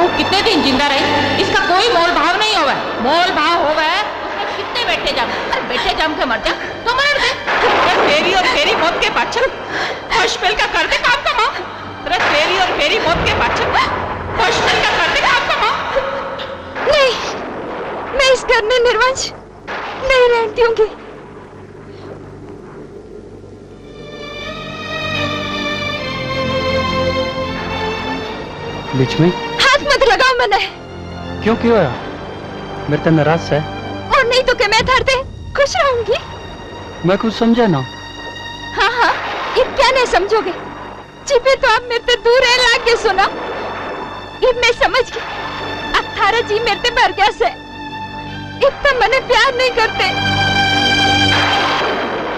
बहू कितने दिन जिंदा रही, इसका कोई मोल भाव नहीं होगा। मोल भाव होगा उसमें कितने बेटे जम, अरे बेटे जम के मर जा तो मर दे। तेरी और फेरी मौत के पाछल हॉस्पिटल का कर दे काम कमाओ। अरे तेरी और फेरी मौत के पाछल हॉस्पिटल का कर दे काम कमाओ। नहीं, मैं इस घर में निर्वंश नहीं रहती हूँगी। लक्ष्मी, हाथ मत लगाओ मैंने। क्यों क्यों है? मेरे तो नाराज है। और नहीं तो क्या मैं थरते खुश रहूंगी? मैं कुछ समझा ना। हाँ हाँ, ये क्या नहीं समझोगे? चिपे तो आप मेरे से दूर है लाके सुना। ये मैं समझ गई। अब थारा जी मेरे से भर गया से। इतना मने प्यार नहीं करते।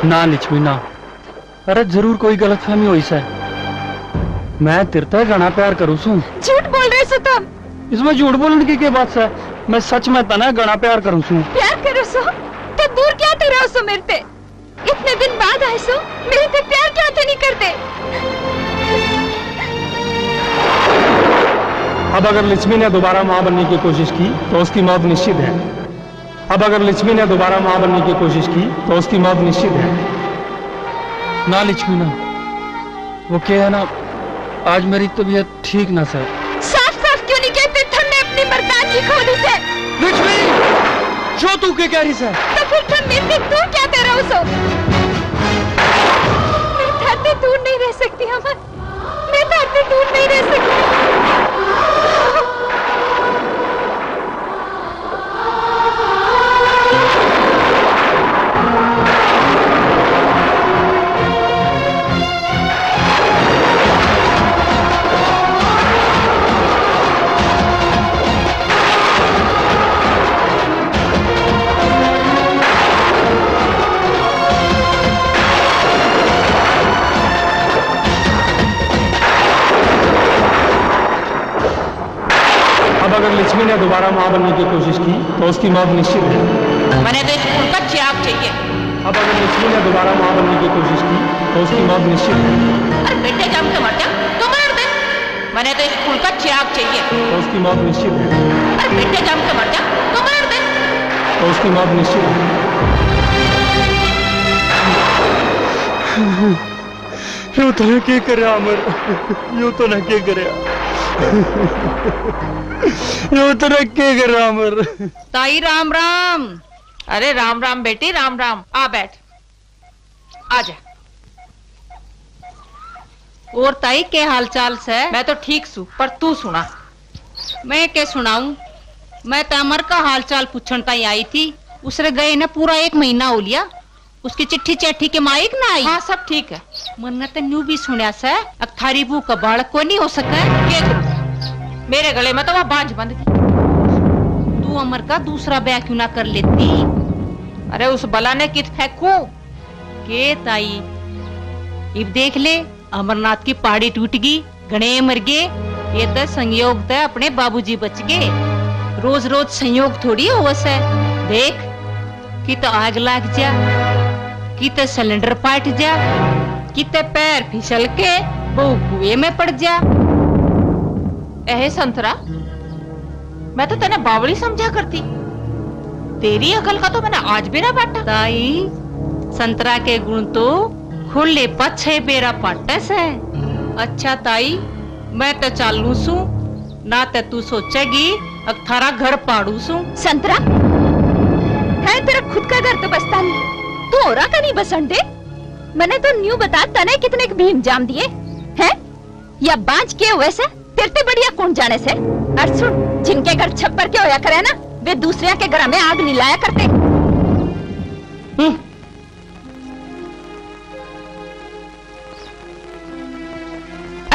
ना लक्ष्मी ना, अरे जरूर कोई गलतफहमी हुई से। मैं तिरता घना प्यार करूँ सू। झूठ बोल रहे सो तुम। इसमें झूठ बोलने की बात है? मैं सच में तना घना प्यार करूँ सू। प्यार करो सो तो दूर क्या थे रहो सो मेरे से? इतने दिन बाद आए सो मेरे से प्यार क्या थे नहीं करते? अब अगर लक्ष्मी ने दोबारा माँ बनने की कोशिश की तो उसकी मौत निश्चित है। अब अगर लक्ष्मी ने दोबारा माँ बनने की कोशिश की तो उसकी मौत निश्चित है। ना लक्ष्मी ना, वो क्या है ना, आज मेरी तबीयत ठीक ना सर। साफ साफ क्यों नहीं कहते तुमने अपनी मर्दानगी खो दी से? लक्ष्मी, जो तू क्या कह रही है? तो फिर तुम मेरे से दूर क्या दे रहे हो सो? मैं धरती दूर नहीं रह सकती अमर, मैं धरती दूर नहीं रह सकती। अगर लक्ष्मी ने दोबारा माँ बनने की कोशिश की तो उसकी मौत निश्चित है। मैंने तो स्कूल का चिराग चाहिए। अब अगर लक्ष्मी ने दोबारा माँ बनने की कोशिश की तो उसकी मौत निश्चित है। अरे बेटे जम के मर जा तो मर दे। मैंने तो स्कूल का चिराग चाहिए तो उसकी मौत निश्चित है। अरे बेटे जम के मर जा तो मर दे। तो उसकी मौत निश्चित है। यूं तो ने क्या करे अमर, यूं तो ने क्या करे, यूं तो ने क्या करे अमर। ताई राम राम। अरे राम राम बेटी राम राम, आ बैठ, आ जा। और ताई के हाल चाल से? मैं तो ठीक सू, पर तू सुना। मैं क्या सुनाऊं? मैं तो अमर का हाल चाल पूछन ताई आई थी। उसरे गए ना पूरा 1 महीना हो लिया। उसकी चिट्ठी चैठी के माइक ना आई। हाँ सब ठीक है। मन तो न्यू भी सुनिया से अब थारी बू का बालक को नहीं हो सका। मेरे गले में तो वह बांझ बंद थी। तू अमर का दूसरा ब्याह क्यों ना कर लेती? अरे उस बला ने कित फेंकू के ताई, इब देख ले अमरनाथ की पहाड़ी टूट गई, गणे मर गए। ये तो संयोग था अपने बाबूजी बच गए। रोज रोज संयोग थोड़ी हो वैसे। देख कि तो आग लग जा, कि तो सिलेंडर फट जा, कि तो पैर फिसल के वो कुएं में पड़ जा। एहे संतरा, मैं तो तेने बावली समझा करती। तेरी अकल का तो मैंने आज भी ना बांटा। ताई संतरा के गुण तो खुले पछे बेरा पाटस है। अच्छा ताई, मैं तो चालू सू ना तो तू सोचेगी अब थारा घर पाड़ू सू। संतरा है तेरा खुद का घर तो बसता नहीं, तू औरा का नहीं बसन दे। मैंने तो न्यू बता तने कितने भी इंजाम दिए हैं, या बांझ के वैसे तेरे बढ़िया कौन जाने से। और सुन, जिनके घर छप्पर के होया करे ना, वे दूसरे के घर में आग नहीं लाया करते।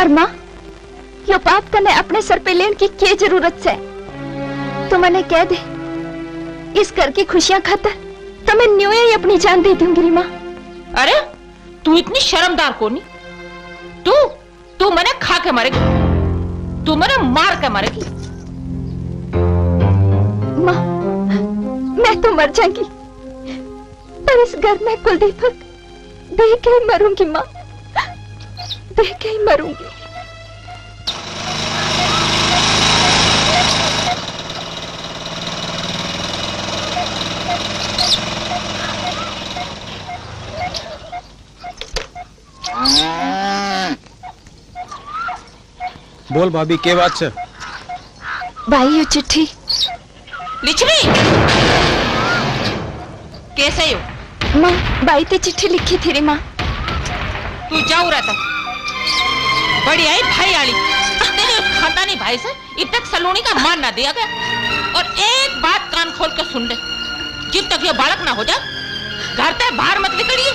अरमा, यो पाप तने अपने सर पे लेने की क्या जरूरत से? तो मैंने कह दे, इस घर की खुशियां खातर तो मैं न्यू ही अपनी जान दे दूंगी माँ। अरे तू इतनी शर्मदार कौन? तू मैंने खा के मरेगी, तू मैंने मार के मरेगी। माँ, मैं तो मर जाऊंगी, पर इस घर में कुलदीपक देख के ही मरूंगी माँ, देख के ही मरूंगी। बोल भाभी के बात छे? भाई यो चिट्ठी लिछवी कैसे हो? माँ बाई ते चिट्ठी लिखी थी रे माँ। तू जाऊ रहता बड़ी आई भाई आली तेरे खानदानी भाई से अब तक सलोनी का मान ना दिया गया। और एक बात कान खोल कर सुन ले, जब तक ये बालक ना हो जाए घर से बाहर मत निकलिए,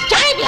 चाहे भी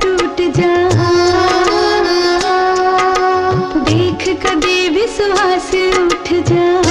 टूट जा, देख कभी विश्वास उठ जा।